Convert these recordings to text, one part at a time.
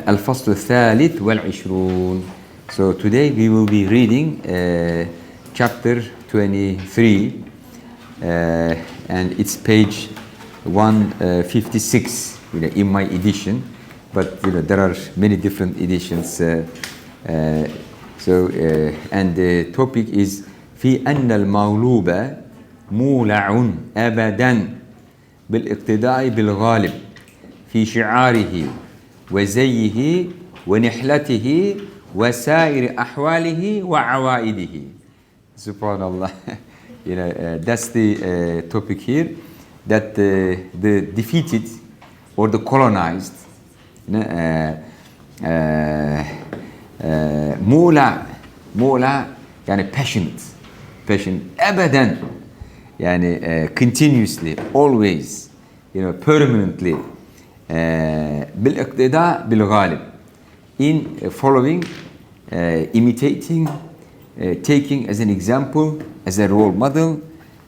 الفصل الثالث والعشرون. So today we will be reading chapter 23 and it's page 156 in my edition, but there are many different editions. And the topic is في أن المغلوب مولع أبدا بالاقتداء بالغالب في شعاره وزيه ونحلته وسائر أحواله وعوائده. Subhanallah. That's the topic here, that the defeated or the colonized مولع يعني passionate أبدا يعني continuously, always, permanently, بالاقتداء بالغالب, in following, imitating, taking as an example, as a role model,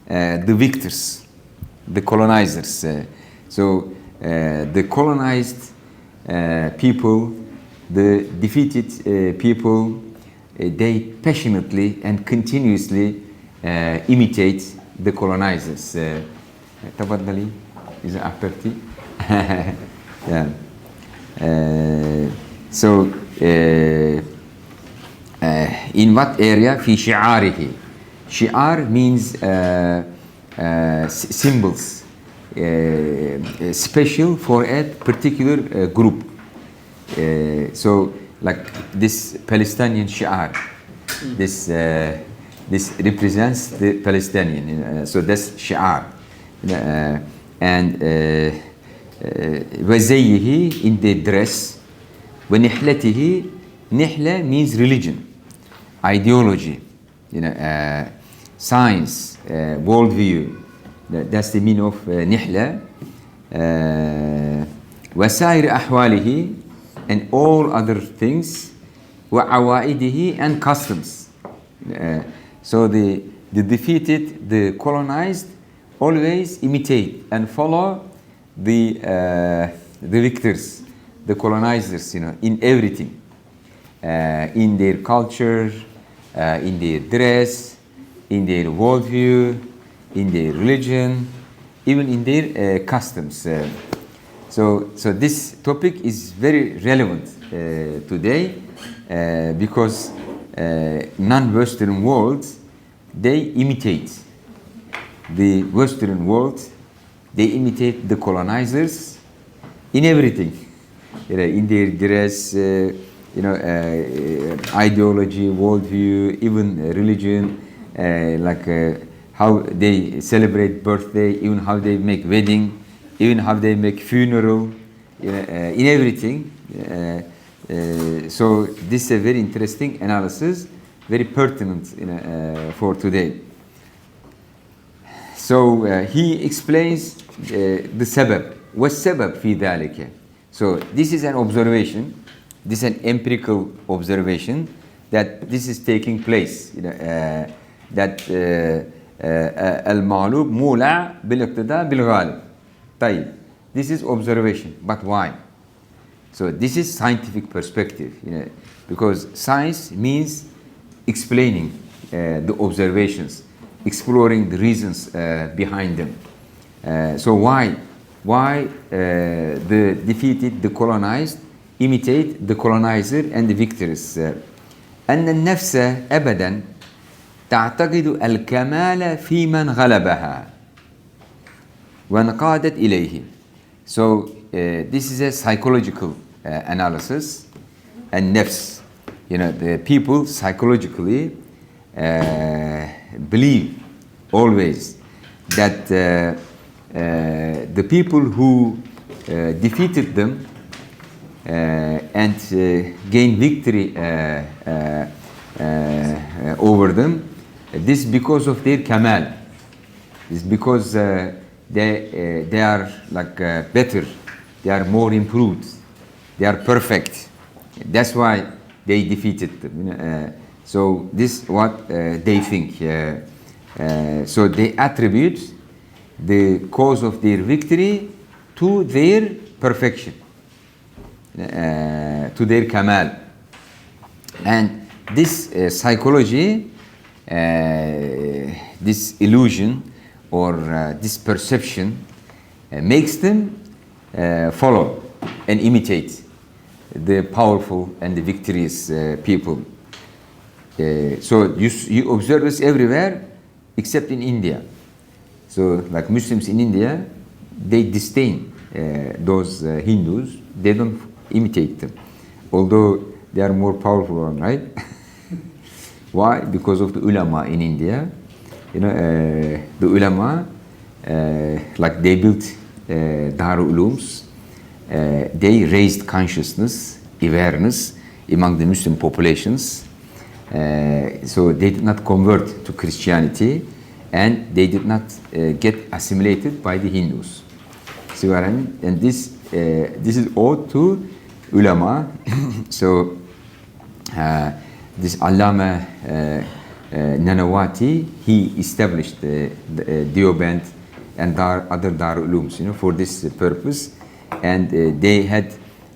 the victors, the colonizers. The colonized people, the defeated people, they passionately and continuously imitate the colonizers. تفضلي إذا أحببتي. Yeah. In what area? في شعاره. شعار means symbols, special for a particular group. So like this Palestinian shi'ar, this represents the Palestinian, so that's shi'ar. And وزيه in the dress, ونحلته, nihla means religion, ideology, science, worldview. That's the meaning of nihla. وسائر أحواله, and all other things, وعوائده, and customs. So the defeated, the colonized, always imitate and follow the victors, the colonizers, in everything, in their culture, in their dress, in their worldview, in their religion, even in their customs. So this topic is very relevant today because non-Western worlds, they imitate the Western world, they imitate the colonizers in everything, in their dress, ideology, worldview, even religion, like how they celebrate birthday, even how they make wedding, even how they make funeral, in everything. So this is a very interesting analysis, very pertinent for today. So he explains the sabab. والسبب في ذلك. So this is an observation, this is an empirical observation that this is taking place, that المغلوب مولع بالاقتداء بالغالب. طيب, this is observation, but why? So this is scientific perspective, because science means explaining the observations, exploring the reasons behind them. So why the defeated, the colonized, imitate the colonizer and the victors? أن النفس أبدا تعتقد الكمال في من غلبها وانقادت إليه. So this is a psychological analysis. And nafs, the people psychologically believe always that the people who defeated them and gained victory over them, this is because of their kamal. This is because they are like better, they are more improved, they are perfect. That's why they defeated them. So this is what they think. So they attribute the cause of their victory to their perfection. to their kamal. And this psychology, this illusion or this perception makes them follow and imitate the powerful and the victorious people. So you observe this everywhere except in India. So like Muslims in India, they disdain those Hindus. They don't imitate them, although they are more powerful one, right? Why? Because of the ulama in India. You know, the ulama, like they built Darul Ulooms. They raised consciousness, awareness among the Muslim populations. So they did not convert to Christianity, and they did not get assimilated by the Hindus. See what I mean? And this is owed to ulama. So this Allama Nanawati, he established the Deoband and other Darul Ulooms, you know, for this purpose. And they had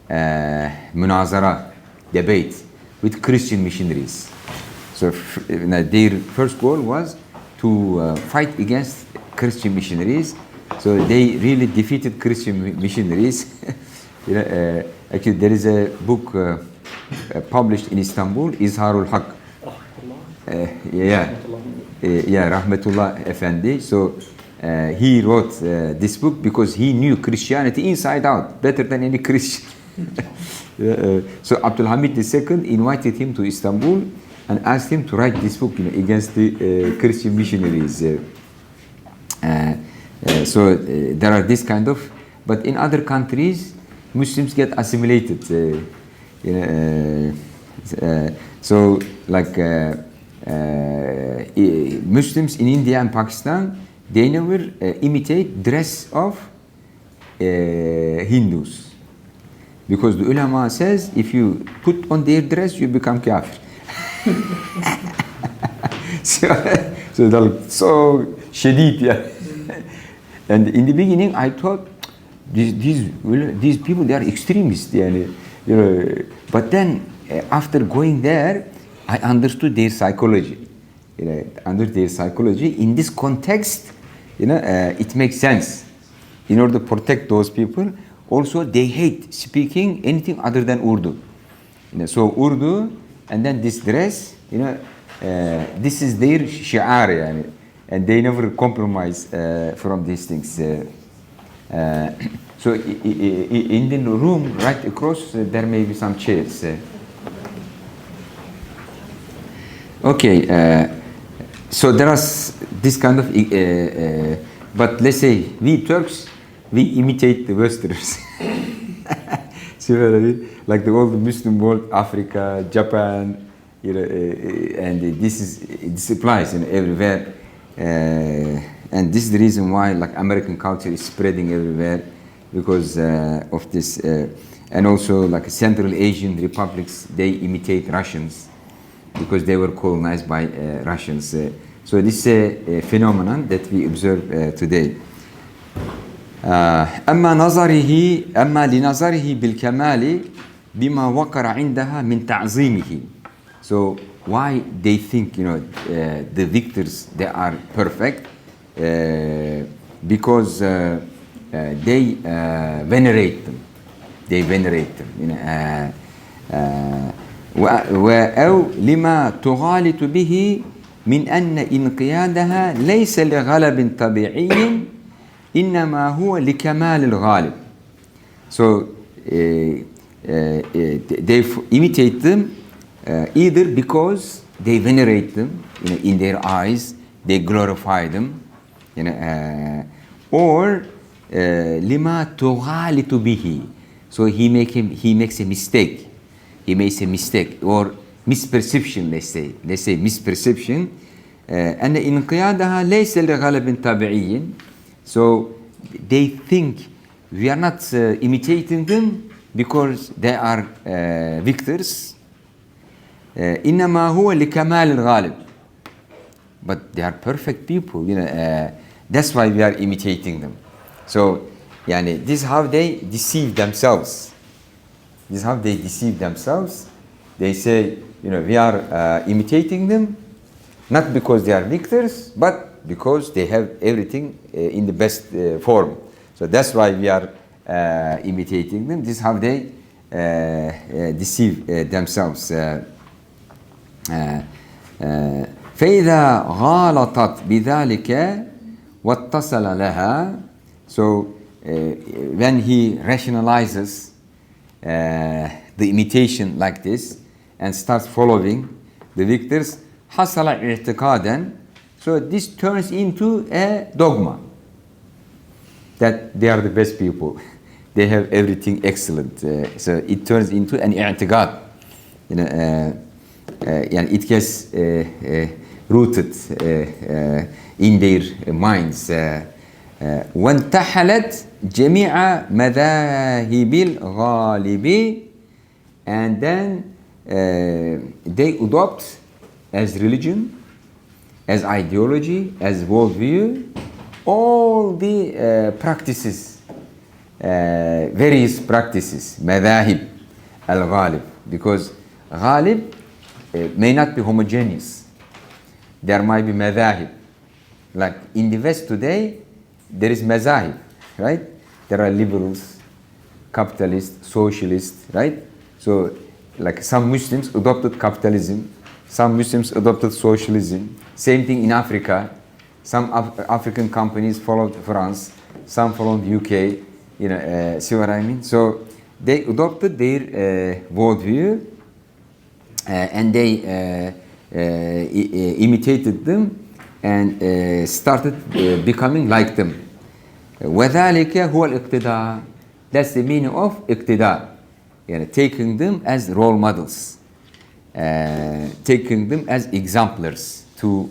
munazara, debate with Christian missionaries. So their first goal was to fight against Christian missionaries. So they really defeated Christian missionaries. You know, actually, there is a book published in Istanbul, Izharul Haq. Rahmatullah Effendi. So he wrote this book because he knew Christianity inside out better than any Christian. So Abdul Hamid II invited him to Istanbul and asked him to write this book, you know, against the Christian missionaries. So there are this kind of, but in other countries, Muslims get assimilated. You know, so like Muslims in India and Pakistan, they never imitate dress of Hindus, because the ulama says if you put on their dress, you become kafir. So they're so shadid, yeah. And in the beginning, I thought these people, they are extremists, you know. But then after going there, I understood their psychology. You know, under their psychology, in this context, you know, it makes sense. In order to protect those people, also they hate speaking anything other than Urdu. You know, so Urdu, and then this dress, you know, this is their shi'ar, yani, and they never compromise from these things. So in the room right across, there may be some chairs. Okay, so there is this kind of, but let's say we Turks, we imitate the Westerners. See what I mean? Like the old Muslim world, Africa, Japan, you know, and this applies in everywhere. And this is the reason why, like, American culture is spreading everywhere, because of this. And also, like, Central Asian republics, they imitate Russians because they were colonized by Russians. So this is a phenomenon that we observe today. أما لنظره بالكمال بما وقر عندها من تعظيمه. So why they think, you know, the victors, they are perfect? Because they venerate them. They venerate them. You know, أو لما تغالط به من أن انقيادها ليس لغلب طبيعي إنما هو لكمال الغالب. So they imitate them either because they venerate them, you know, in their eyes, they glorify them, you know, or لما تغالط به. So he makes a mistake. He makes a mistake or misperception, let's say misperception. أن انقيادها ليس لغلب طبيعي. So they think we are not imitating them because they are victors. إنما هو لكمال الغالب. But they are perfect people, you know. That's why we are imitating them. So, yani, this is how they deceive themselves. This is how they deceive themselves. They say, we are imitating them, not because they are victors, but because they have everything in the best form. So that's why we are imitating them. This is how they deceive themselves. فإذا غالطت بذلك واتصل لها. So when he rationalizes the imitation like this and starts following the victors, حصل اعتقادا. So this turns into a dogma that they are the best people. They have everything excellent. So it turns into an i'tiqad. And it gets rooted in their minds. وانتحلت جميع مذاهب الغالب. And then they adopt as religion, as ideology, as worldview, all the practices, various practices, madhahib al-ghalib, because ghalib may not be homogeneous. There might be madhahib. Like in the West today, there is mazahib, right? There are liberals, capitalists, socialists, right? So like some Muslims adopted capitalism, some Muslims adopted socialism. Same thing in Africa. Some African companies followed France, some followed UK. See what I mean? So they adopted their worldview and they imitated them and started becoming like them. وذلك هو الاقتداء. That's the meaning of اقتداء. Taking them as role models, taking them as exemplars to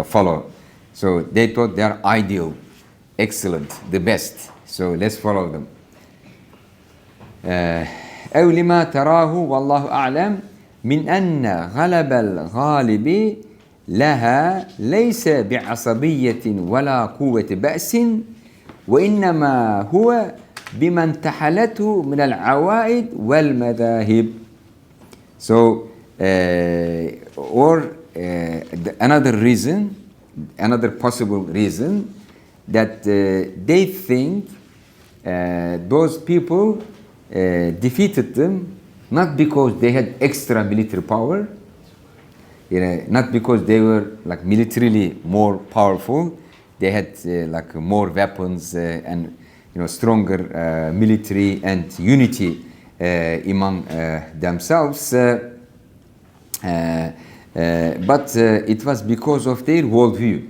follow. So they thought they are ideal, excellent, the best. So let's follow them. أو لما تراه والله أعلم من أن غلب الغالب لها ليس بعصبية ولا قوة بأس وإنما هو بما انتحلته من العوائد والمذاهب. So another reason, another possible reason that they think those people defeated them not because they had extra military power, not because they were like militarily more powerful, they had like more weapons and stronger military and unity among themselves, but it was because of their worldview.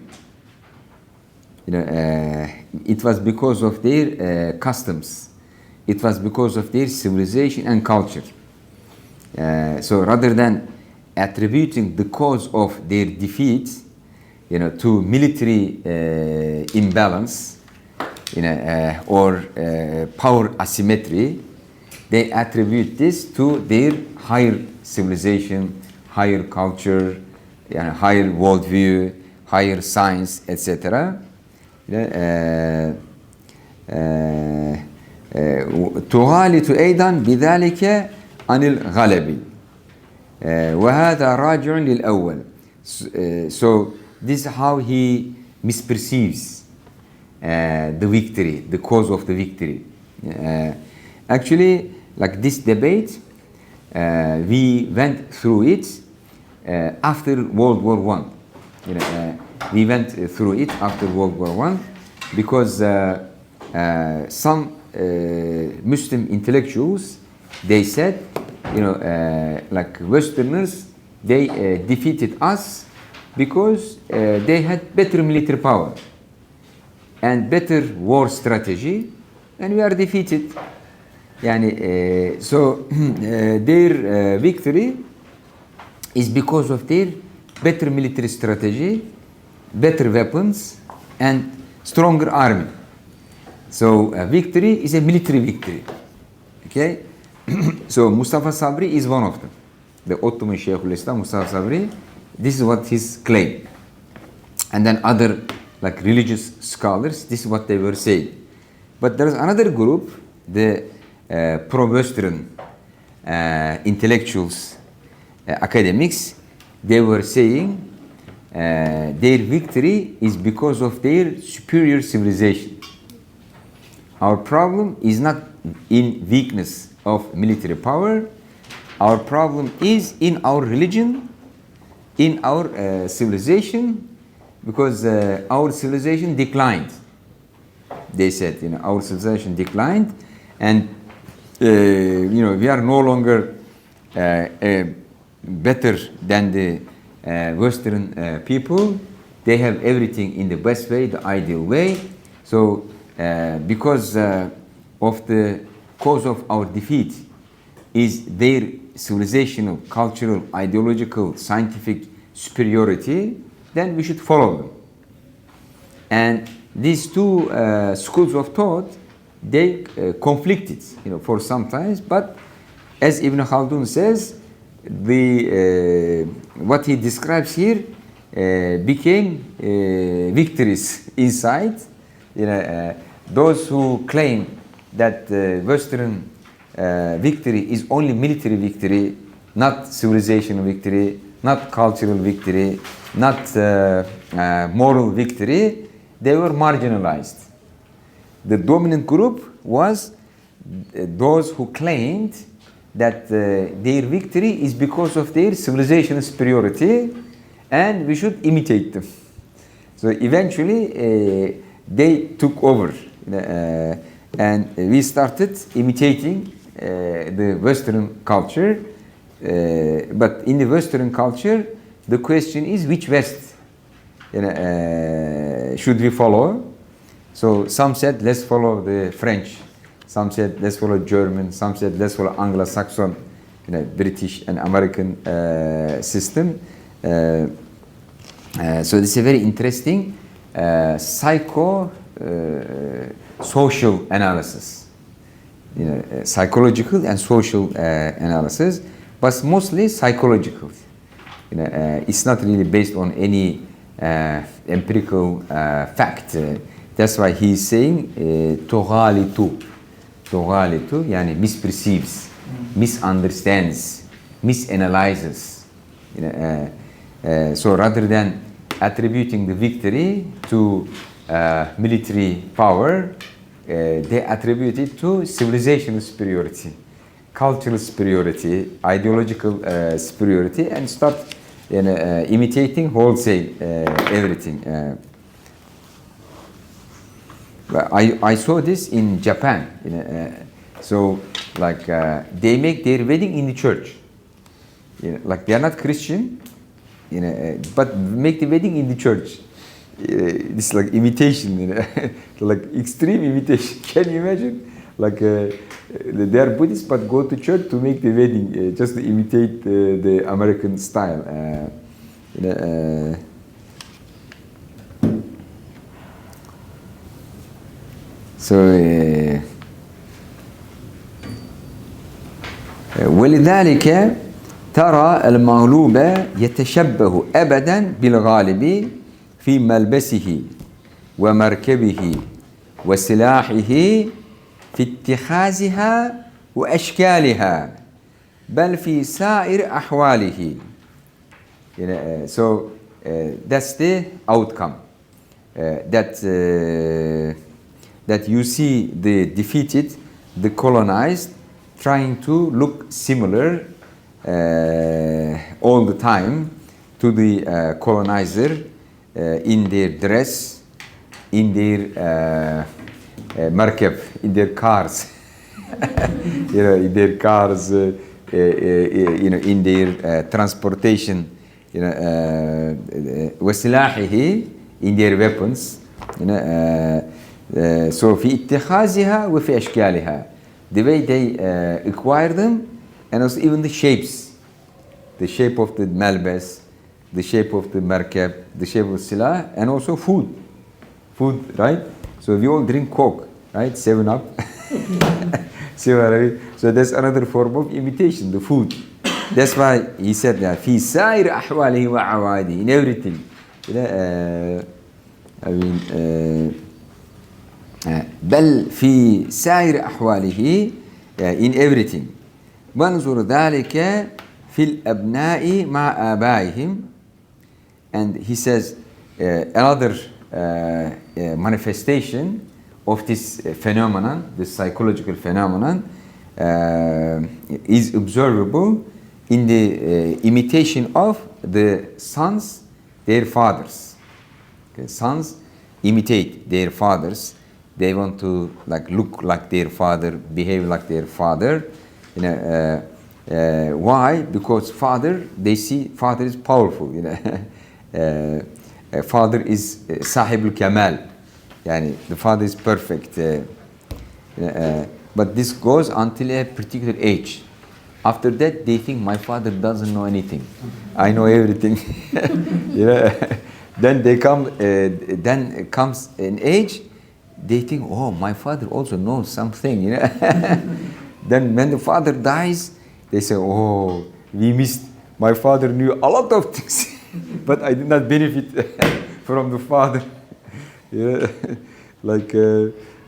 It was because of their customs. It was because of their civilization and culture. So rather than attributing the cause of their defeat, to military imbalance, or power asymmetry, they attribute this to their higher civilization, higher culture, higher worldview, higher science, etc. تغالط أيضا بذلك عن الغلبي وهذا راجع للأول. So this is how he misperceives the victory, the cause of the victory. Actually, like this debate, we went through it after World War I. We went through it after World War I because some Muslim intellectuals, they said, like Westerners, they defeated us because they had better military power and better war strategy, and we are defeated. So their victory is because of their better military strategy, better weapons, and stronger army. So victory is a military victory. Okay? So Mustafa Sabri is one of them. The Ottoman Shaykhul Islam, Mustafa Sabri, this is what his claim. And then other like religious scholars, this is what they were saying. But there is another group, the pro-Western intellectuals, academics, they were saying their victory is because of their superior civilization. Our problem is not in weakness of military power. Our problem is in our religion, in our civilization, because our civilization declined. They said, our civilization declined, and we are no longer better than the Western people. They have everything in the best way, the ideal way. So because of the cause of our defeat is their civilizational, cultural, ideological, scientific superiority, then we should follow them. And these two schools of thought, they conflicted, for some times. But as Ibn Khaldun says, what he describes here became victories inside. Those who claim that Western victory is only military victory, not civilizational victory, not cultural victory, not moral victory, they were marginalized. The dominant group was those who claimed that their victory is because of their civilizational superiority and we should imitate them. So eventually they took over and we started imitating the Western culture. But in the Western culture, the question is which West should we follow? So some said let's follow the French, some said let's follow German, some said let's follow Anglo-Saxon, British and American system. So this is a very interesting social analysis, psychological and social analysis, but mostly psychological. It's not really based on any empirical fact. That's why he's saying تغالط يعني misperceives, misunderstands, misanalyzes. So rather than attributing the victory to military power, they attribute it to civilizational superiority, cultural superiority, ideological superiority, and start imitating wholesale everything. I saw this in Japan. So like they make their wedding in the church. Like they are not Christian, but make the wedding in the church. It's like imitation, like extreme imitation. Can you imagine? Like they are Buddhists, but go to church to make the wedding, just to imitate the American style. ولذلك ترى المغلوب يتشبه أبدا بالغالب في ملبسه ومركبه وسلاحه في اتخاذها وأشكالها بل في سائر أحواله. So that's the outcome. That you see the defeated, the colonized, trying to look similar all the time to the colonizer in their dress, in their markab, in their cars, in their cars, in their transportation, وسلاحه, in their weapons. So في اتخاذها وفي أشكالها, the way they acquire them, and also even the shapes, the shape of the malbas, the shape of the markab, the shape of silah, and also food, right? So we all drink Coke, right? 7-Up. So that's another form of imitation, the food. That's why he said that في سائر أحواله وعواده, in everything. بل في سائر أحواله, in everything, وانظر ذلك في الأبناء مع آبائهم. And he says another manifestation of this phenomenon, this psychological phenomenon, is observable in the imitation of the sons, their fathers. Okay, sons imitate their fathers. They want to like look like their father, behave like their father. You know, why? Because father, they see father is powerful. You know, father is sahib al-kamal. Yani the father is perfect. But this goes until a particular age. After that, they think my father doesn't know anything. I know everything. You know, then they come. Then comes an age. They think, oh, my father also knows something. You know. Then when the father dies, they say, oh, we missed. My father knew a lot of things, but I did not benefit from the father. Yeah, like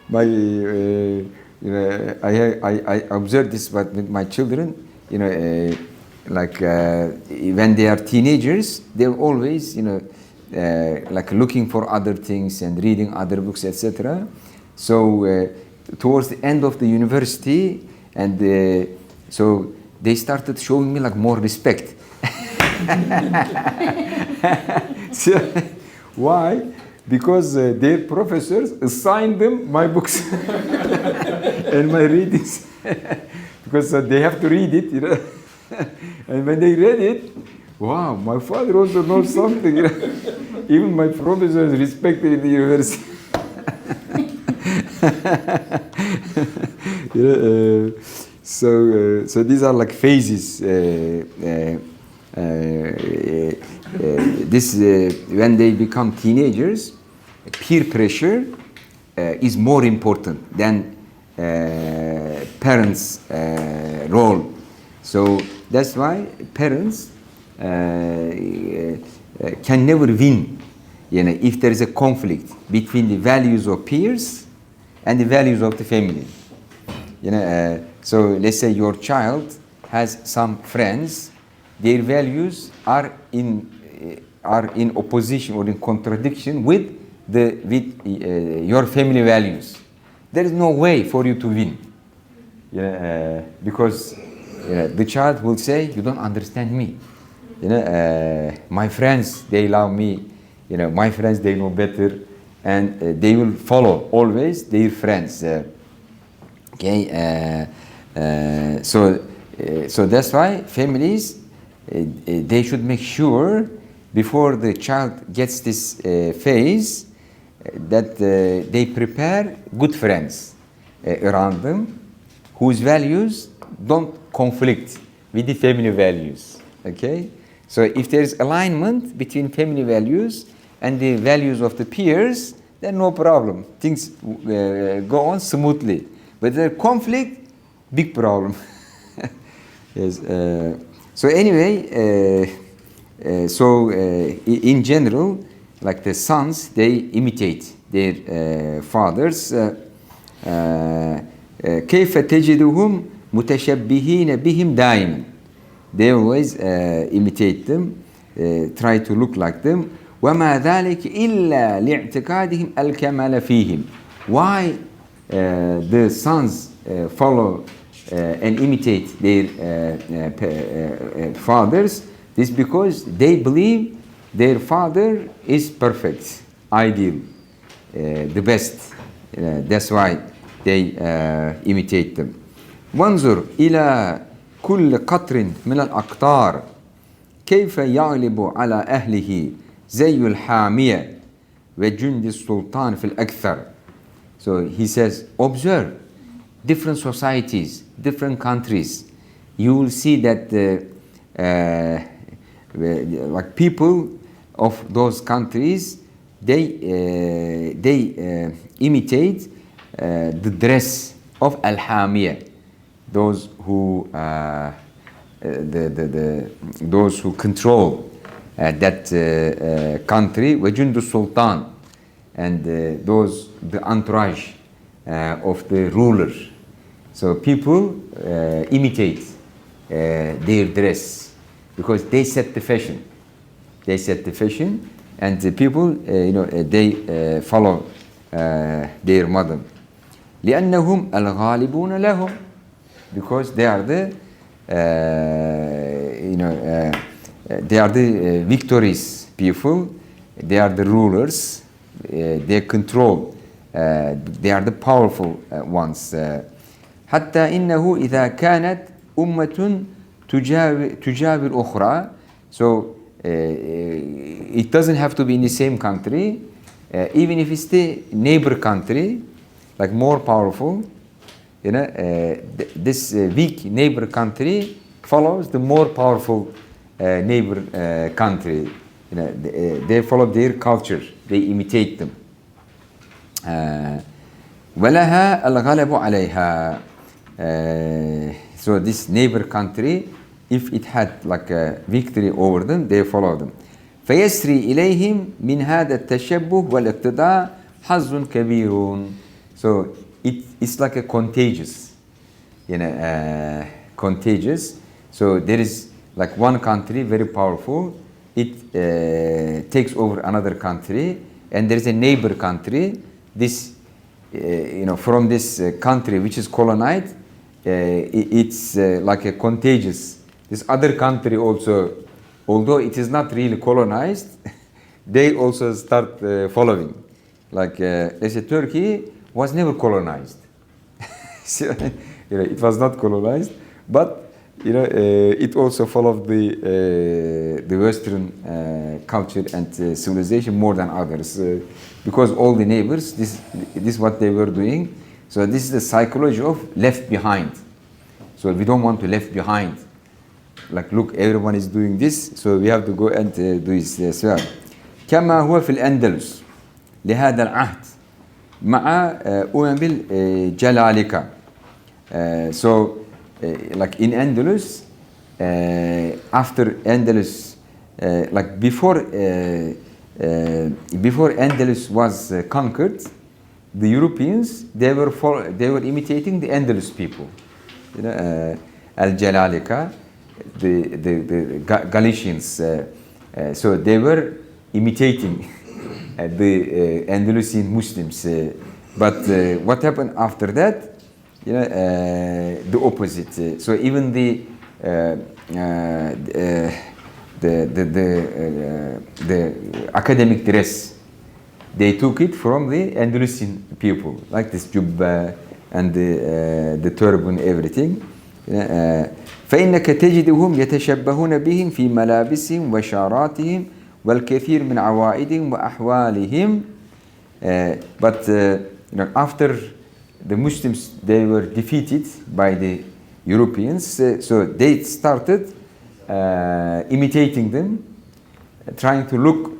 my, you know, I observe this, but with my children, you know, like when they are teenagers, they're always, you know, like looking for other things and reading other books, etc. So towards the end of the university, and so they started showing me like more respect. So, why? Because their professors assigned them my books and my readings. Because they have to read it, you know. And when they read it, wow, my father also knows something. You know. Even my professors respected in the university. You know, so these are like phases. When they become teenagers, peer pressure is more important than parents' role. So that's why parents can never win. You know, if there is a conflict between the values of peers and the values of the family. You know, so let's say your child has some friends. Their values are in opposition or in contradiction with your family values. There is no way for you to win, because the child will say, "You don't understand me." You know, my friends, they love me. You know, my friends, they know better, and they will follow always their friends. So that's why families. They should make sure before the child gets this phase that they prepare good friends around them whose values don't conflict with the family values. Okay? So if there is alignment between family values and the values of the peers, then no problem. Things go on smoothly. But the conflict, big problem. Yes. So anyway, in general, like the sons, they imitate their fathers. كيف تجدهم متشبهين بهم دائما. They always imitate them, try to look like them. وما ذلك إلا لاعتقادهم الكمال فيهم. Why the sons follow and imitate their fathers? This because they believe their father is perfect, ideal, the best. That's why they imitate them. وانظر إلى كل قطر من الأقطار كيف يغلب على أهله زي الحامية وجند السلطان في الأكثر. So he says, observe different societies, different countries. You will see that like people of those countries, they imitate the dress of al-Hamiyah, those who those who control that country, wajundu sultan, and those the entourage of the ruler. So people imitate their dress, because they set the fashion. They set the fashion, and the people, they follow their model. لأنهم الغالبون لهم, because they are the they are the victorious people. They are the rulers. They control. They are the powerful ones. حتى إنه إذا كانت أمة تجاور أخرى. So it doesn't have to be in the same country. Even if it's the neighbor country, like more powerful, this weak neighbor country follows the more powerful neighbor country. They follow their culture. They imitate them. ولها الغلب عليها. So this neighbor country, if it had like a victory over them, they follow them. فيسري إليهم من هذا التشبه والاقتداء حظ كبير. So it's like a contagious, contagious. So there is like one country very powerful. It takes over another country, and there is a neighbor country. This, from this country which is colonized, it's like a contagious. This other country also, although it is not really colonized, they also start following. Like let's say Turkey was never colonized. So, it was not colonized, but it also followed the Western culture and civilization more than others, because all the neighbors, this is what they were doing. So this is the psychology of left behind. So we don't want to left behind. Like, look, everyone is doing this, so we have to go and do this as well. كما هو في الأندلس لهذا العهد مع الجلالكة. So like in Andalus, after Andalus, like before Andalus was conquered, the Europeans, they were imitating the Andalus people, Al-Jalalika, the Galicians. So they were imitating the Andalusian Muslims. But what happened after that? The opposite. So even the academic dress, they took it from the Andalusian people, like this jubba and the turban, everything. فإنك تجدهم يتشبهون بهم في ملابسهم وشاراتهم والكثير من عوائدهم وأحوالهم. But after the Muslims, they were defeated by the Europeans, so they started imitating them, trying to look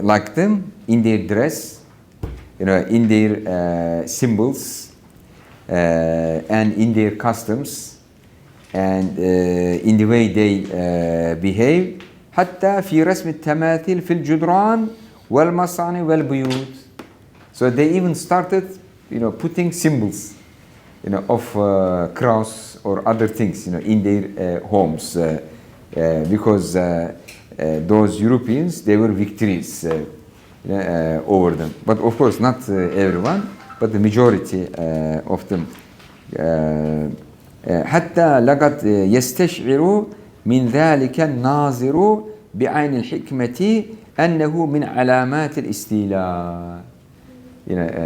like them in their dress, in their symbols, and in their customs, and in the way they behave. حتى في رسم التماثيل في الجدران والمصانع والبيوت. So they even started putting symbols, of cross or other things, in their homes, because those Europeans, they were victorious over them. But of course, not everyone, but the majority of them. حتى لقد يستشعر من ذلك الناظر بعين الحكمة أنه من علامات الاستيلاء.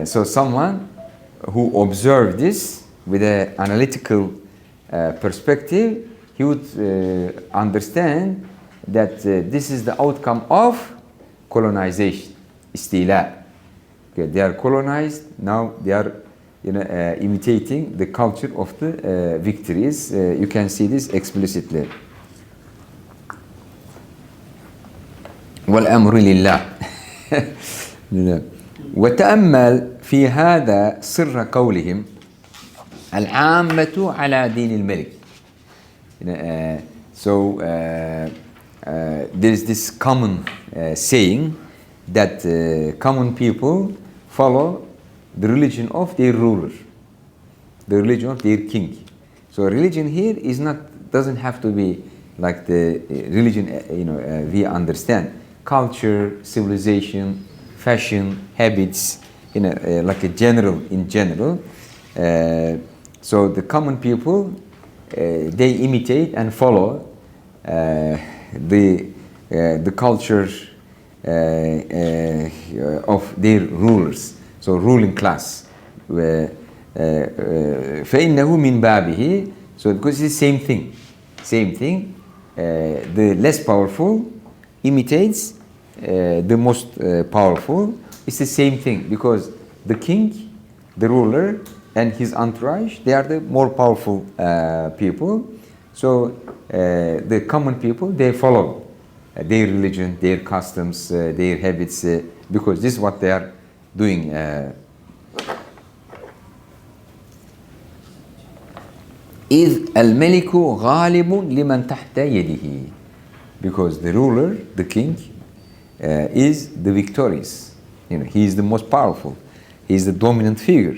So someone who observed this with an analytical perspective, he would understand that this is the outcome of colonization, istila. Okay, they are colonized, now they are imitating the culture of the victories. You can see this explicitly. والأمر لله. وتأمل في هذا سر قولهم العامة على دين الملك. So there is this common saying that common people follow the religion of their ruler, the religion of their king. So religion here is not doesn't have to be like the religion, we understand. Culture, civilization, fashion, habits, like in general. So the common people, they imitate and follow the culture of their rulers, so ruling class. فإنه من بابه, so because it's the same thing. The less powerful imitates the most powerful. It's the same thing because the king, the ruler, and his entourage, they are the more powerful people. So the common people, they follow their religion, their customs, their habits, because this is what they are doing. إذ الملك غالب لمن تحت يده, because the ruler, the king, is the victorious. He is the most powerful. He is the dominant figure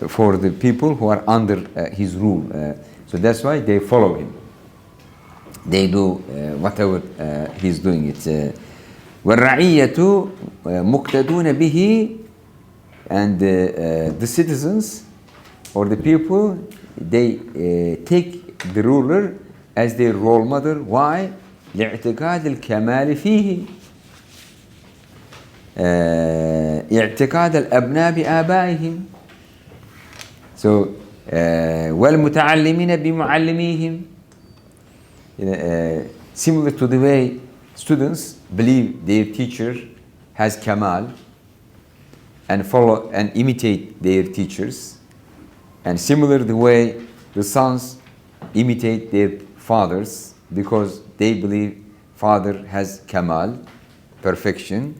for the people who are under his rule. So that's why they follow him. They do whatever he's doing it. والرعية مقتدون به, and the citizens or the people, they take the ruler as their role model. Why? لاعتقاد الكمال فيه, اعتقاد الأبناء بآبائهم. So والمتعلمين بمعلميهم, similar to the way students believe their teacher has kamal and follow and imitate their teachers, and similar the way the sons imitate their fathers because they believe father has kamal, perfection.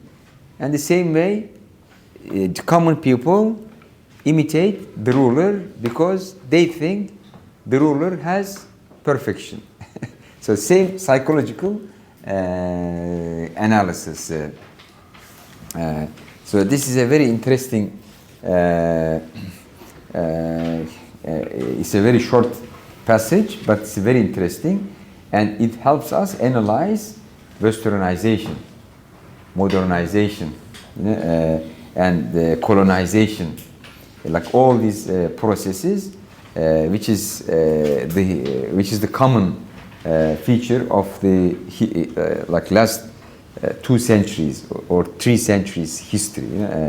And the same way the common people imitate the ruler because they think the ruler has perfection. So same psychological analysis. So this is a very interesting, it's a very short passage, but it's very interesting, and it helps us analyze westernization, modernization, and colonization, like all these processes, which is the common feature of the like last 2 centuries or 3 centuries history.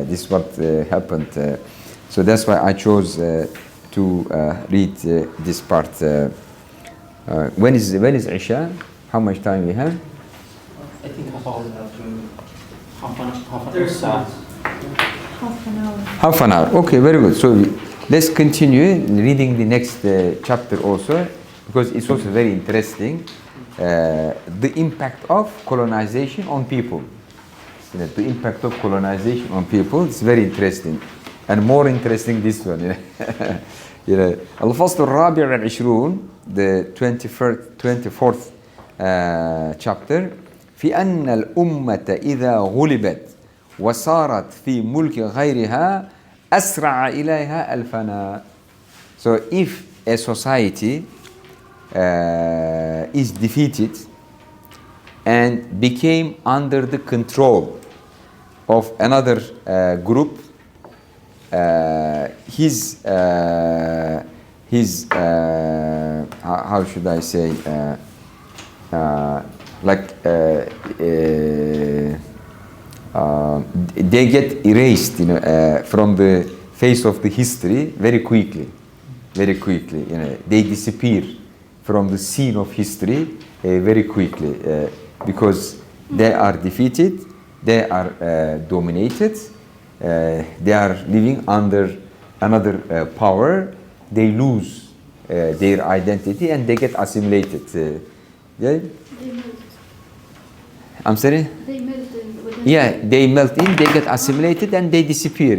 This is what happened. So that's why I chose to read this part. When is Isha? How much time we have? I think about half an hour. Half an hour. Okay, very good. So let's continue reading the next chapter also, because it's also very interesting. The impact of colonization on people. The impact of colonization on people is very interesting, and more interesting this one. الفصل الرابع والعشرون, the 24th chapter, في أن الأمة إذا غلبت وصارت في ملك غيرها أسرع إليها الفناء. So if a society is defeated and became under the control of another group, his how should I say, they get erased, from the face of the history very quickly. They disappear from the scene of history very quickly, because they are defeated, they are dominated, they are living under another power, they lose their identity and they get assimilated. Yeah? They melt. I'm sorry? They melt in. Yeah, they melt in, they get assimilated and they disappear.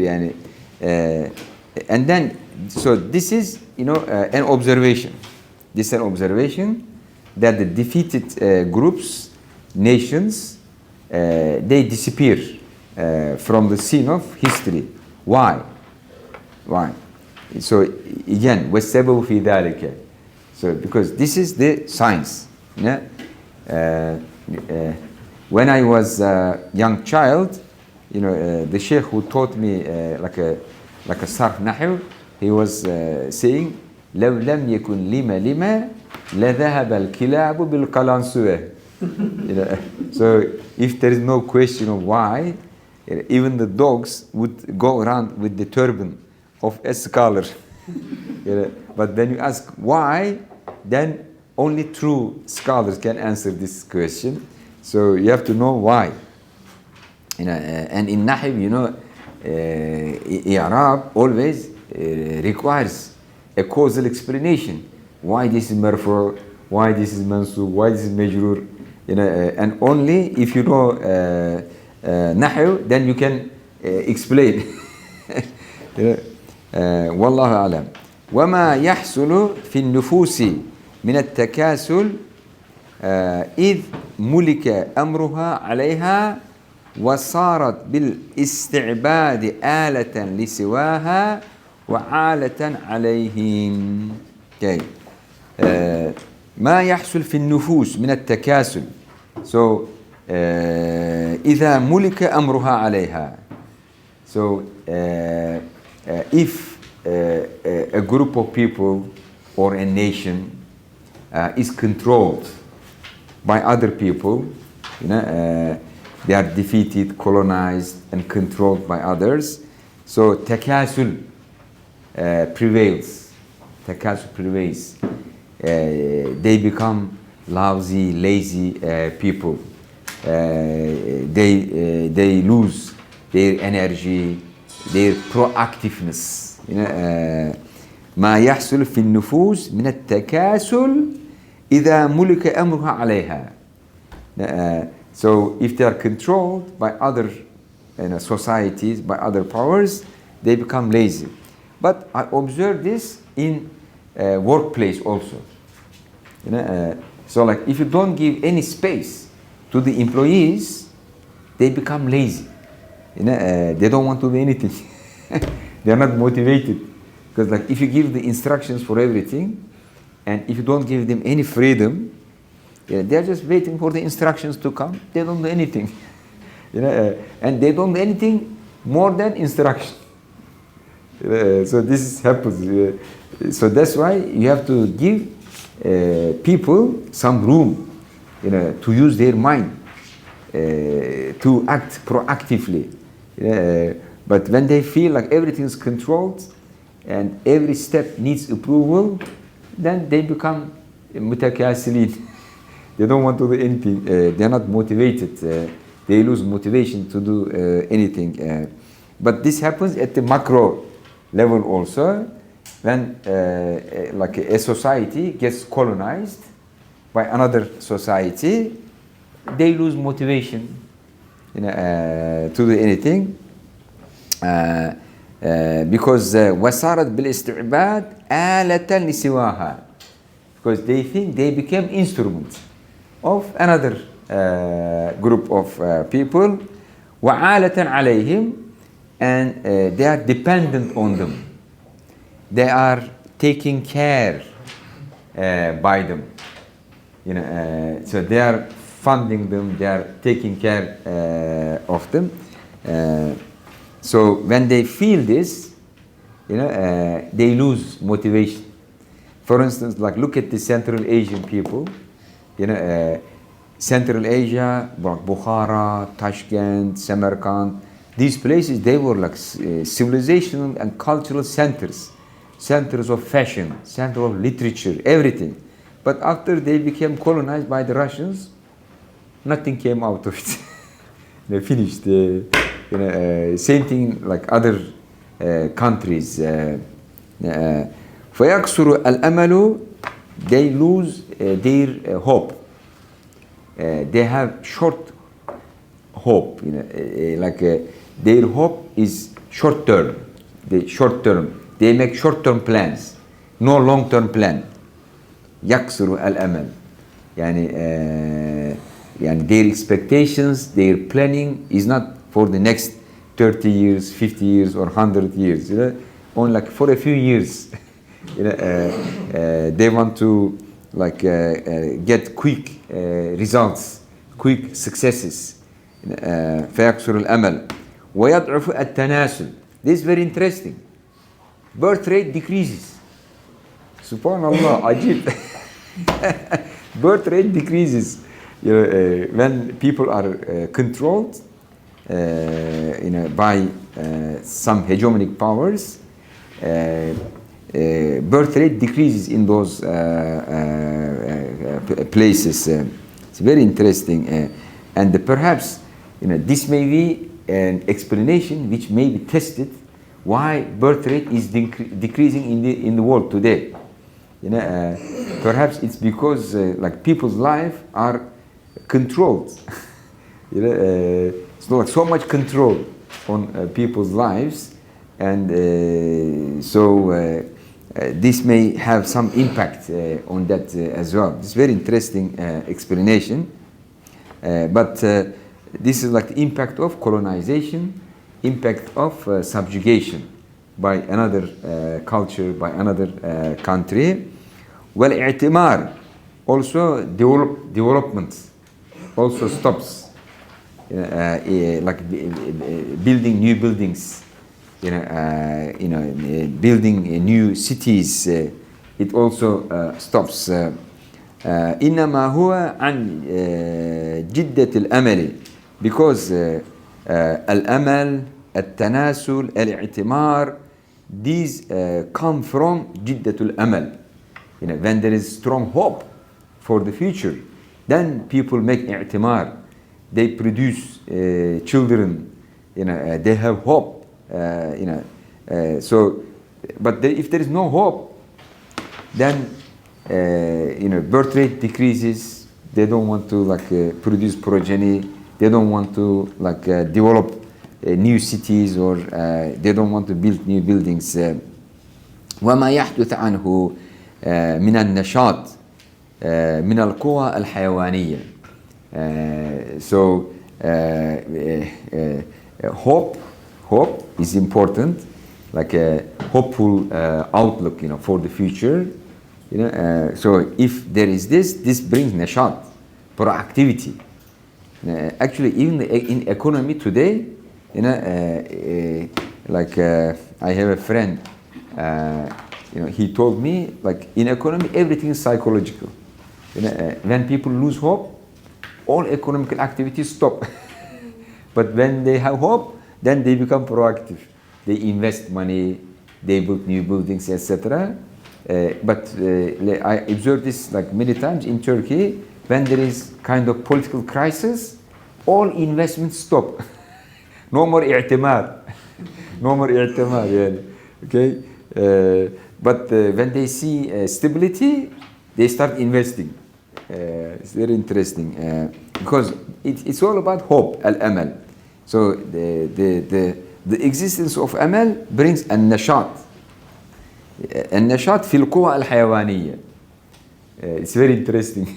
And then, so this is, an observation. This is an observation that the defeated groups, nations, they disappear from the scene of history. Why? So again, والسبب في ذلك. So because this is the science. Yeah? When I was a young child, the sheikh who taught me like a sarf nahu, he was saying لو لم يكن لما لذهب الكلاب بالقلنسوة. So if there is no question of why, even the dogs would go around with the turban of a scholar. But when you ask why, then only true scholars can answer this question. So you have to know why. And in Nahib, I'rab always requires a causal explanation. Why this is marfu, why this is mansub, why this is majrur. And only if you know Nahib, then you can explain. والله أعلم. وما يحصل في النفوس من التكاسل إذ ملك أمرها عليها وصارت بالاستعباد آلة لسواها وعالة عليهم. Okay. ما يحصل في النفوس من التكاسل. So إذا ملك أمرها عليها. So if a group of people or a nation is controlled by other people, they are defeated, colonized, and controlled by others. So takasul prevails. Takasul prevails. They become lousy, lazy people. They lose their energy, their proactiveness. ما يحصل في النفوس من التكاسل إذا ملك أمرها عليها. So if they are controlled by other societies, by other powers, they become lazy. But I observe this in workplace also. So like if you don't give any space to the employees, they become lazy. They don't want to do anything. They are not motivated. Because like if you give the instructions for everything, and if you don't give them any freedom, they are just waiting for the instructions to come. They don't do anything. And they don't do anything more than instruction. So this happens. So that's why you have to give people some room, to use their mind, to act proactively. But when they feel like everything is controlled and every step needs approval, then they become mutakasilin. They don't want to do anything. They're not motivated. They lose motivation to do anything. But this happens at the macro level also. When like a society gets colonized by another society, they lose motivation to do anything. Because وصارت بالاستعباد آلة لسواها, because they think they became instruments of another group of people, وعالة عليهم, and they are dependent on them. They are taken care by them. So they are funding them, they are taking care of them. So when they feel this, they lose motivation. For instance, like look at the Central Asian people. Central Asia, Bukhara, Tashkent, Samarkand, these places, they were like civilizational and cultural centers. Centers of fashion, center of literature, everything. But after they became colonized by the Russians, nothing came out of it. They finished. Same thing like other countries. فيقصر الأمل, they lose their hope. They have short hope. Their hope is short term. They make short-term plans, no long-term plan. يقصر الأمل. Their expectations, their planning is not for the next 30 years, 50 years, or 100 years. on like for a few years. They want to like get quick results, quick successes. فيكسر الأمل ويضعف التناسل. This is very interesting. Birth rate decreases. Subhanallah, ajib. Birth rate decreases when people are controlled by some hegemonic powers. Birth rate decreases in those places. It's very interesting, and perhaps this may be an explanation which may be tested why birth rate is decreasing in the world today. Perhaps it's because like people's lives are controlled. It's not like so much control on people's lives, and so this may have some impact on that as well. It's very interesting explanation, but this is like the impact of colonization, impact of subjugation by another culture, by another country. والاعتمار, also development also stops, like building new buildings, building new cities, it also stops. إنما هو عن جدة الأمل, because الأمل, التناسل, الاعتمار, these come from جدة الأمل. When there is strong hope for the future, then people make i'timar. They produce children. They have hope. So, but if there is no hope, then birth rate decreases. They don't want to like produce progeny. They don't want to like develop new cities, or they don't want to build new buildings. وما يحدث عنه من النشاط من القوى الحيوانية. So hope is important, like a hopeful outlook, for the future. So if there is this brings nashat, proactivity. Actually, even in economy today, like I have a friend. He told me, like in economy, everything is psychological. When people lose hope, all economical activities stop. But when they have hope, then they become proactive. They invest money, they build new buildings, etc. But I observed this like many times in Turkey. When there is kind of political crisis, all investments stop. No more i'timar. No more i'timar. Yeah. Okay. But when they see stability, they start investing. It's very interesting because it's all about hope, al-amal. So the existence of amal brings النشاط. النشاط في القوى الحيوانية. It's very interesting.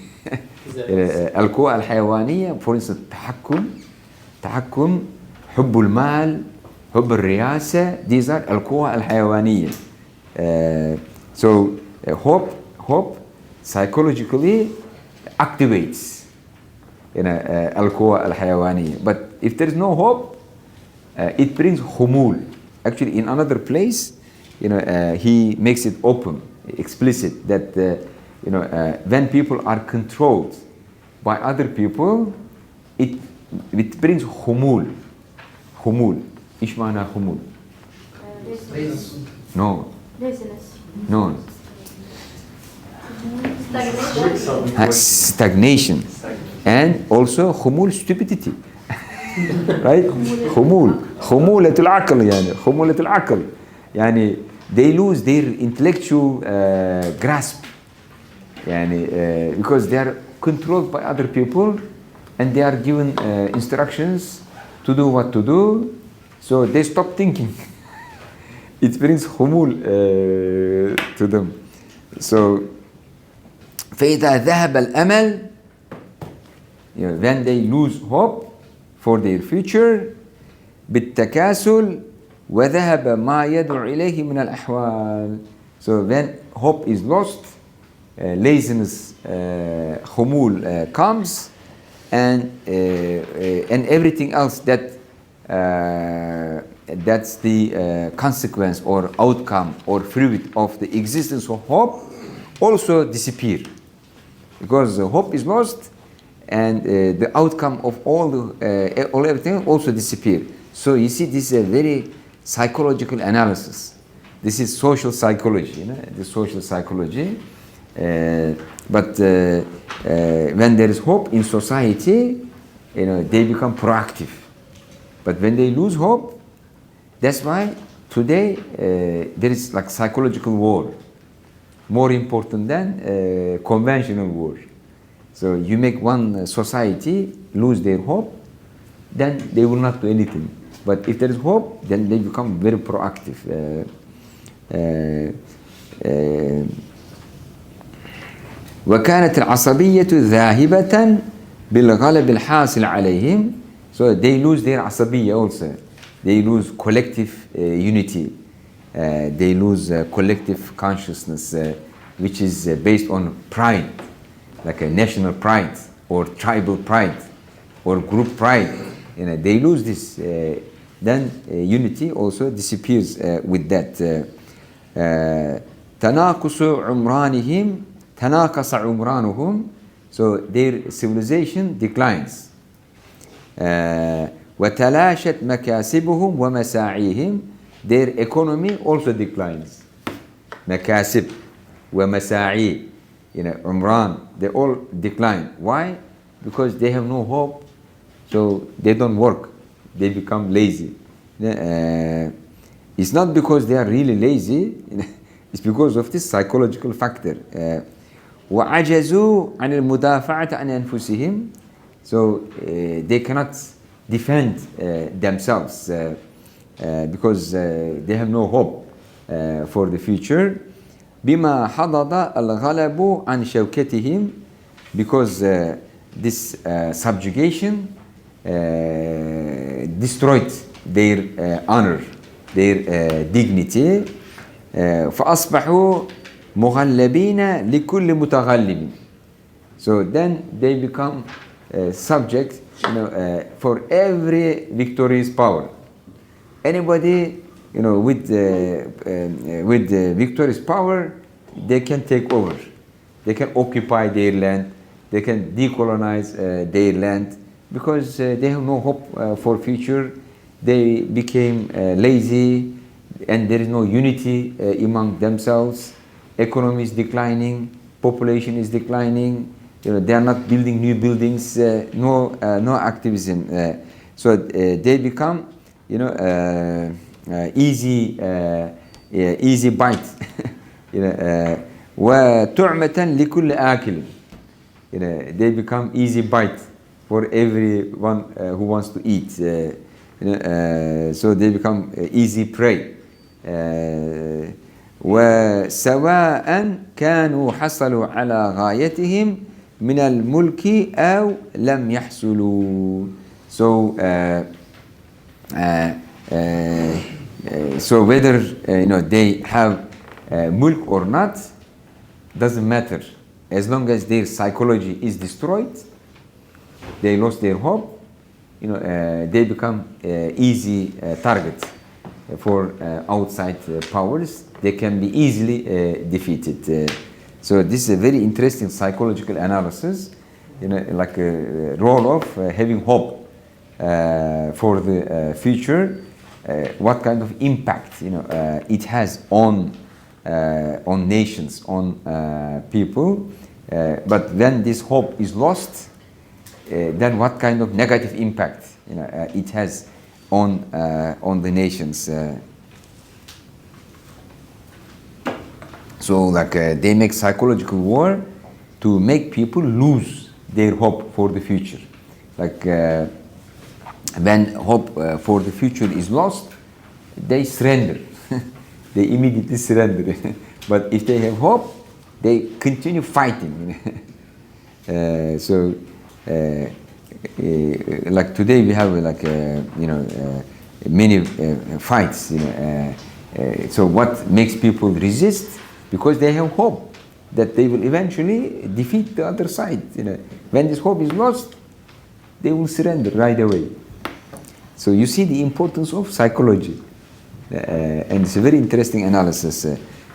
القوى الحيوانية, for instance, تحكم, حب المال, حب الرئاسة. These are القوى الحيوانية. So hope psychologically activates القوى الحيوانية. But if there is no hope, it brings خمول. Actually, in another place, he makes it open, explicit, that when people are controlled by other people, it brings خمول. خمول. إيش معنى خمول؟ No. No. Stagnation. And also خمول, stupidity. Right? خمولة العقل, خمولة العقل. They lose their intellectual grasp. Because they are controlled by other people and they are given instructions to do what to do, so they stop thinking. It brings خمول to them. So فإذا ذهب الأمل, when they lose hope for their future, بالتكاسل وذهب ما يدعو إليه من الأحوال. So when hope is lost, laziness, خمول comes, and everything else that's the consequence or outcome or fruit of the existence of hope also disappear, because hope is lost, and the outcome of all everything also disappear. So you see, this is a very psychological analysis. This is social psychology, the social psychology. But when there is hope in society, they become proactive. But when they lose hope, that's why today there is like psychological war, more important than conventional war. So you make one society lose their hope, then they will not do anything. But if there is hope, then they become very proactive. وكانت العصبية ذاهبة بالغلب الحاصل عليهم. So they lose their عصبية also. They lose collective unity. They lose collective consciousness, which is based on pride, like a national pride or tribal pride or group pride. They lose this. Then unity also disappears with that. تناقص عمرانهم تناقص عمرانهم. So their civilization declines. وتلاشت مكاسبهم ومساعيهم. Their economy also declines. مكاسب ومساعي, عمران, they all decline. Why? Because they have no hope, so they don't work. They become lazy. It's not because they are really lazy, it's because of this psychological factor. وعجزوا عن المدافعة عن أنفسهم. So they cannot defend themselves because they have no hope for the future. بما حضض الغلب عن شوكتهم. Because this subjugation destroyed their honor, their dignity. فأصبحوا مغلبين لكل متغلب. So then they become subject, for every victorious power. Anybody, with victorious power, they can take over. They can occupy their land. They can decolonize their land, because they have no hope for future. They became lazy, and there is no unity among themselves. Economy is declining, population is declining. They are not building new buildings. No activism. So they become, easy bite. وتعمة لكل آكل. They become easy bite for everyone who wants to eat. So they become easy prey. وسواء كانوا حصلوا على غايتهم من الملك أو لم يحصلوا. So so whether they have mulk or not doesn't matter, as long as their psychology is destroyed. They lost their hope. They become easy targets for outside powers. They can be easily defeated. So this is a very interesting psychological analysis, like a role of having hope for the future. What kind of impact it has on nations, on people. But when this hope is lost, then what kind of negative impact it has on the nations. So like they make psychological war to make people lose their hope for the future. Like when hope for the future is lost, they surrender. They immediately surrender. But if they have hope, they continue fighting. So like today we have like many fights. So what makes people resist? Because they have hope that they will eventually defeat the other side. When this hope is lost, they will surrender right away. So you see the importance of psychology, and it's a very interesting analysis.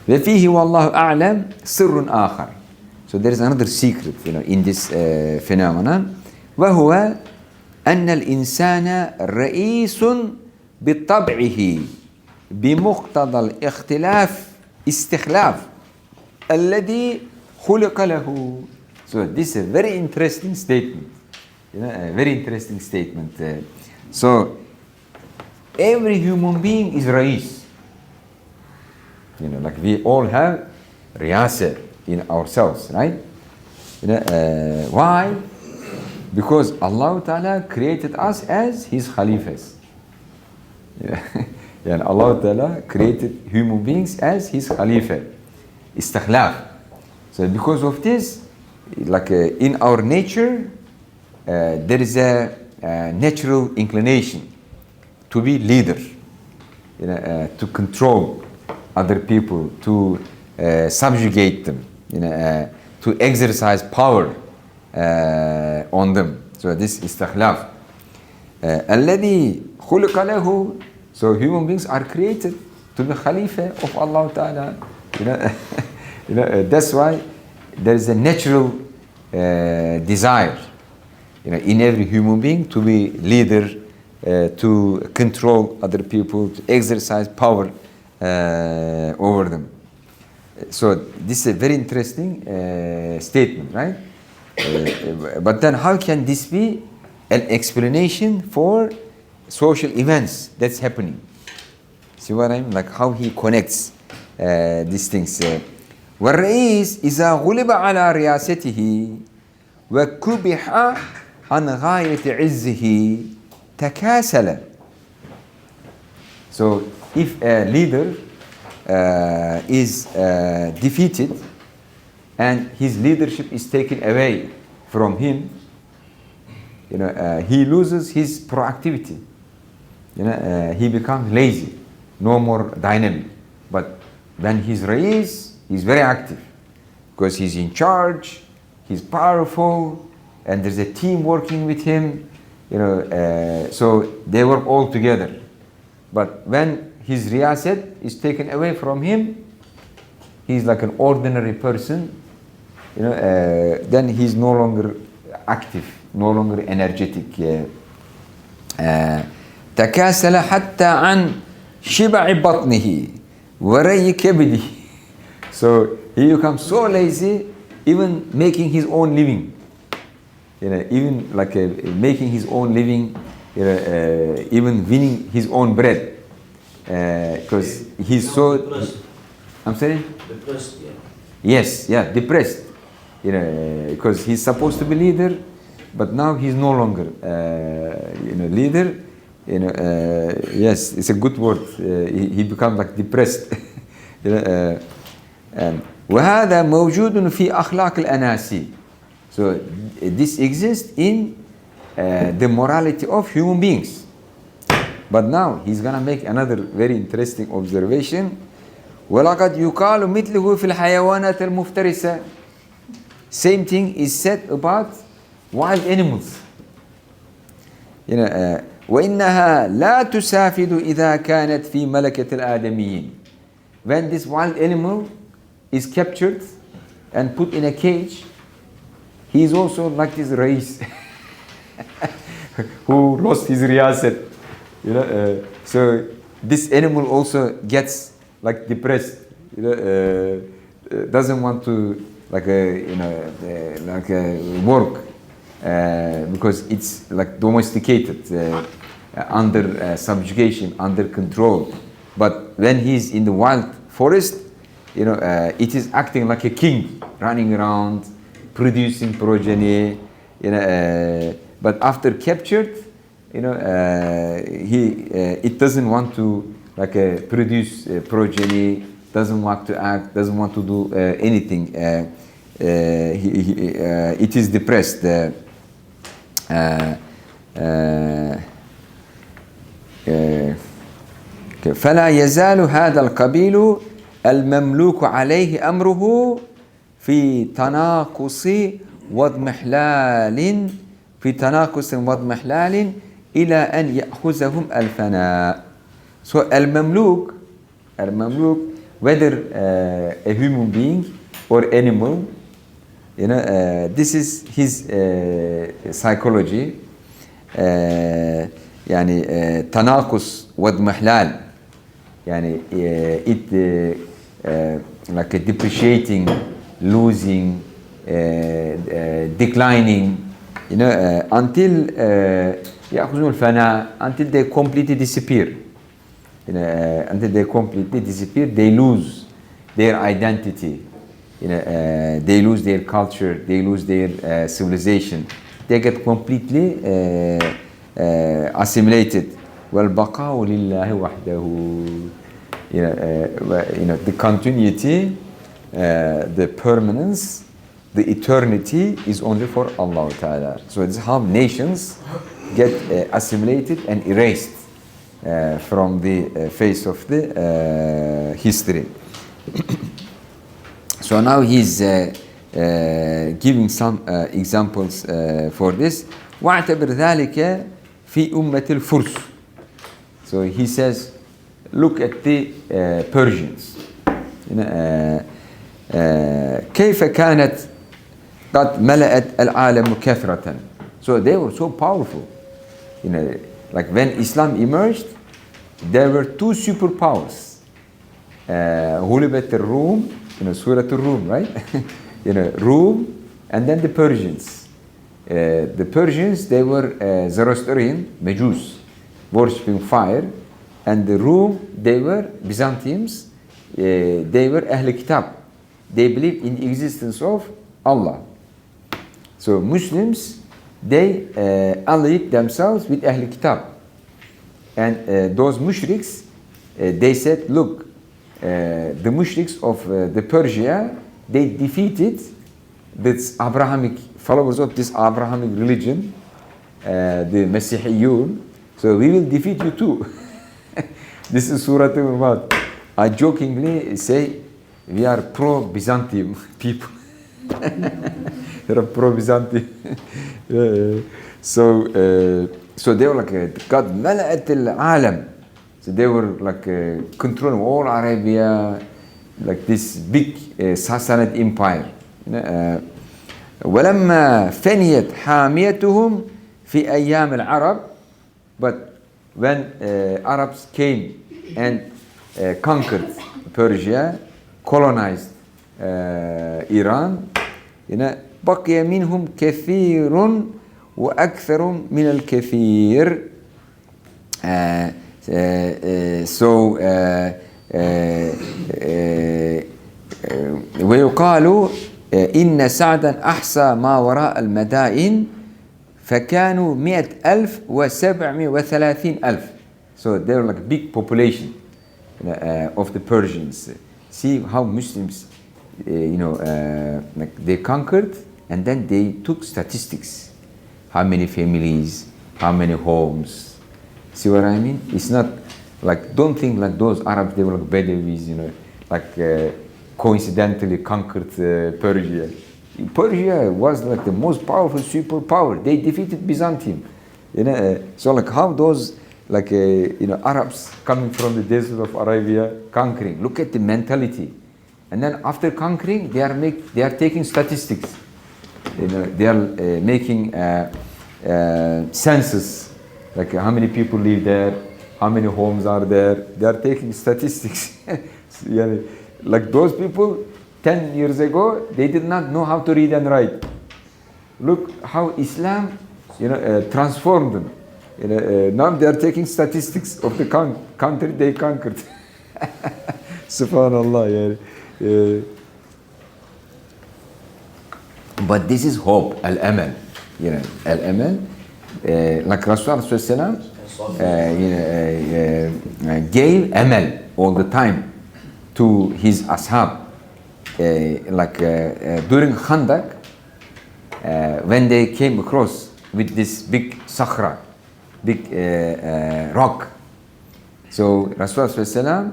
وفيه والله أعلم سر آخر. So there is another secret, in this phenomenon. وهو أن الإنسان رئيس بطبعه بمقتضى الاختلاف استخلاف الذي خلق له. So this is a very interesting statement. A very interesting statement. So every human being is Rais. Like we all have Riyasa in ourselves, right? Why? Because Allah Ta'ala created us as His Khalifas. And Allah Ta'ala created human beings as His Khalifa. Istikhlaf. So because of this, like in our nature, there is a natural inclination to be leader, to control other people, to subjugate them, to exercise power on them. So this is istikhlaf. الذي خلق له. So human beings are created to be Khalifa of Allah Ta'ala. That's why there is a natural desire, in every human being to be leader, to control other people, to exercise power over them. So this is a very interesting statement, right? But then how can this be an explanation for social events that's happening? See what I mean? Like how he connects these things. والرئيس إذا غلب على رياسته وكبح عن غاية عزه تكاسل. So if a leader is defeated and his leadership is taken away from him, he loses his proactivity. He becomes lazy, no more dynamic. But when he's Rais, he's very active because he's in charge, he's powerful, and there's a team working with him. So they work all together. But when his riyasat is taken away from him, he's like an ordinary person. Then he's no longer active, no longer energetic. تكاسل حتى عن شبع بطنه وري كبده. So he becomes so lazy, even making his own living. Even like making his own living, even winning his own bread. Because he's so... Depressed. I'm sorry? Depressed, yeah. Yes, yeah, depressed. Because he's supposed to be leader, but now he's no longer, leader. Yes, it's a good word. He becomes like depressed. وهذا موجود في أخلاق الأناسي. So this exists in the morality of human beings. But now he's gonna make another very interesting observation. ولقد يقال مثله في الحيوانات المفترسة. Same thing is said about wild animals. وإنها لا تسافد إذا كانت في ملكة الآدميين. When this wild animal is captured and put in a cage, he is also like this Rais who lost his riyasat. So this animal also gets like depressed. Doesn't want to work because it's like domesticated, under subjugation, under control. But when he's in the wild forest, it is acting like a king, running around, producing progeny. But after captured, it doesn't want to produce progeny, doesn't want to act, doesn't want to do anything. It is depressed. فلا يزال هذا القبيل المملوك عليه أمره في تناقص واضمحلال إلى أن يأخذهم الفناء. So المملوك, whether a human being or animal, you know, this is his psychology. يعني تناقص واضمحلال, يعني it like a depreciating, losing, declining, you know, until يأخذون الفناء, until they completely disappear. You know, until they completely disappear, they lose their identity. You know, they lose their culture, they lose their civilization. They get completely assimilated. والبقاء لله وحده. You know, the continuity, the permanence, the eternity is only for Allah Ta'ala. So it's how nations get assimilated and erased from the face of the history. So now he's giving some examples for this. واعتبر ذلك في أمة الفرس. So he says, look at the Persians. كيف كانت قد ملأت العالم كثرة. So they were so powerful. You know, like when Islam emerged, there were two superpowers. غلبت الروم, you know, Surah al-Rum, right? You know, Rome, and then the Persians. The Persians, they were Zoroastrian, Majus, worshipping fire, and the Rome, they were Byzantines, they were Ahl Kitab. They believed in the existence of Allah. So Muslims, they allied themselves with Ahl Kitab. And those mushriks, they said, look, the mushriks of the Persia, they defeated this Abrahamic, followers of this Abrahamic religion, the Masihiyun, so we will defeat you too. This is Surah Al-Mad. I jokingly say, we are pro-Byzantium people. We are pro-Byzantium. So they were like, God mala'at al-alam. So they were like controlling all Arabia, like this big Sassanid empire. ولما فنيت حاميتهم في أيام العرب, but when Arabs came and conquered Persia, colonized Iran, بقي منهم كثير وأكثر من الكثير. ويقال إن سعدا أحصى ما وراء المدائن فكانوا 100,000 و730,000. So they were like a big population of the Persians. See how Muslims, like they conquered and then they took statistics. How many families, how many homes. See what I mean? It's not like, don't think like those Arabs, they were like Bedouis, like coincidentally conquered Persia. Persia was like the most powerful superpower. They defeated Byzantium. So like how those like Arabs coming from the desert of Arabia conquering. Look at the mentality. And then after conquering, they are taking statistics. They are making census, like how many people live there, how many homes are there. They are taking statistics. Like those people 10 years ago, they did not know how to read and write. Look how Islam transformed them. Now they are taking statistics of the country they conquered. Subhanallah. But this is hope, al-amal. Al-amal, like Rasulullah gave amal all the time to his ashab. During Khandak, when they came across with this big sakhra, big rock, So Rasulullah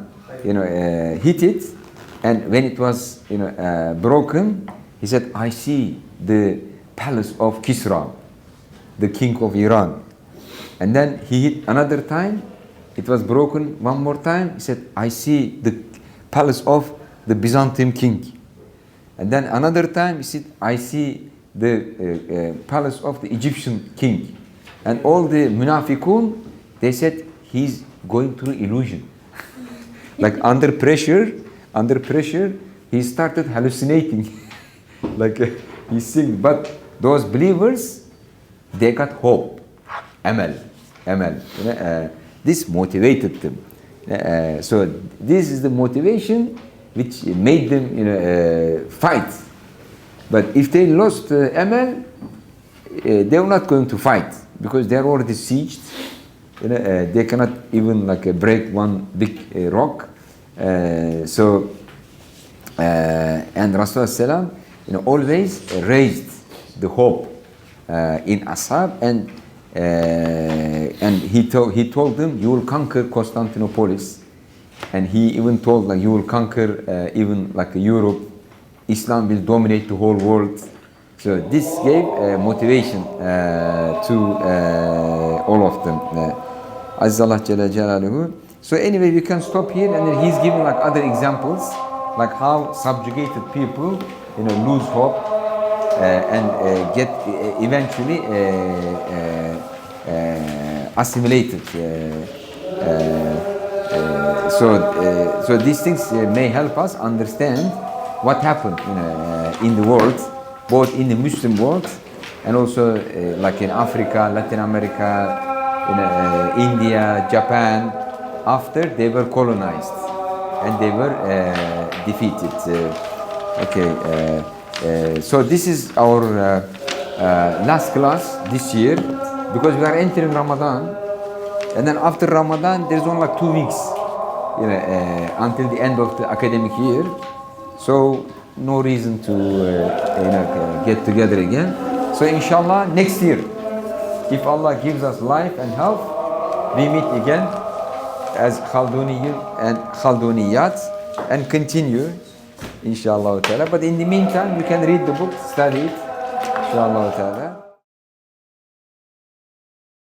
hit it, and when it was broken, he said, I see the palace of Kisra, the king of Iran. And then he hit another time, it was broken one more time. He said, I see the palace of the Byzantine king. And then another time he said, I see the palace of the Egyptian king. And all the munafiqun, they said, he's going through illusion. Like under pressure, he started hallucinating. Like he's saying, but those believers, they got hope, amal. This motivated them. So this is the motivation which made them fight. But if they lost amal, they were not going to fight because they are already sieged. They cannot even break one big rock. And Rasulullah always raised the hope in ashab, and he told them, you will conquer Constantinopolis, and he even told you will conquer even Europe. Islam will dominate the whole world. So this gave motivation to all of them. Azzallah Jalla Jalaluhu. So anyway, we can stop here, and then he's giving other examples, like how subjugated people lose hope and get eventually assimilated. So these things may help us understand what happened in the world, both in the Muslim world and also in Africa, Latin America, India, Japan, after they were colonized and they were defeated. So this is our last class this year, because we are entering Ramadan, and then after Ramadan there's only 2 weeks until the end of the academic year. So no reason to get together again. So inshallah next year, if Allah gives us life and health, we meet again as Khalduniyin and Khalduniyat and continue inshallah ta'ala. But in the meantime, you can read the book, study it inshallah ta'ala.